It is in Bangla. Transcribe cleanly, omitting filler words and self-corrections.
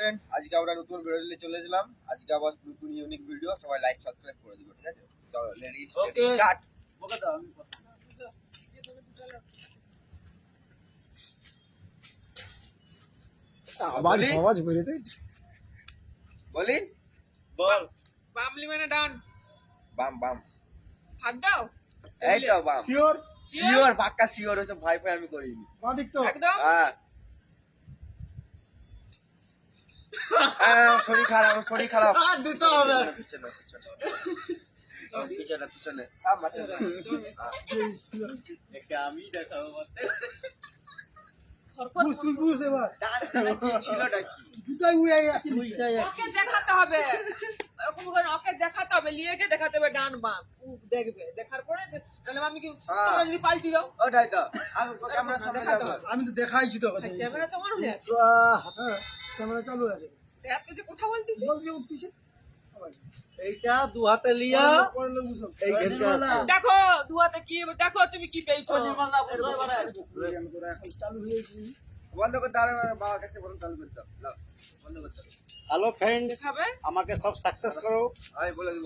ফ্রেন্ড, আজকে আমরা নতুন ভিডিও নিয়ে চলে এলাম। আজকে আবার নতুন ইউনিক ভিডিও, সবাই লাইক সাবস্ক্রাইব করে দিবেন, ঠিক আছে? চলো লেডি স্টার্ট। ওকে দাও আমি আবার সমাজ করে দে বলি বল বামলি মানে ডান বাম বাম, হাত দাও এই তো বাম। শিওর শিওর, পাক্কা শিওর, ওসব ভাই ভাই আমি করিনি। মা দিক তো একদম হ্যাঁ শরীর খারাপ, শরীর খারাপ। আর দিতে হবে পিছনে পিছনে পিছনে মাঝখানে। একটা আমি দেখাবো খরখর বুঝ তুই বুঝ এবার কি ছিলটা কি? দুটাই উড়ে গেছে ওকে দেখাতে হবে এরকম করে ওকে দেখাতে হবে লিয়েকে দেখাতে হবে ডান বাম ও দেখবে দেখার পরে তাহলে আমি কি তোমরা যদি পাল্টি দাও ওটাই তো আগে ক্যামেরার সামনে দেখাতে যাবো। হবে। আমি তো দেখাইছি তো ক্যামেরা তো আমার হয়ে আছে ক্যামেরা চালু আছে এত যে কথা বলতিস বলছি উঠতিছে এইটা দু হাতে লিয়া পরে লোক বুঝো এই ঘেরটা দেখো দুয়াতে কি দেখো তুমি কি পেয়েছো তোরা এখন চালু হয়ে গেছি বন্ধ করতে হবে, বাবার কাছে বরং চালু করতে হবে। নাও, বন্ধ করতে হবে। হ্যালো ফ্রেন্ড দেখাবে আমাকে সব সাকসেস করো আমি বলে দিব।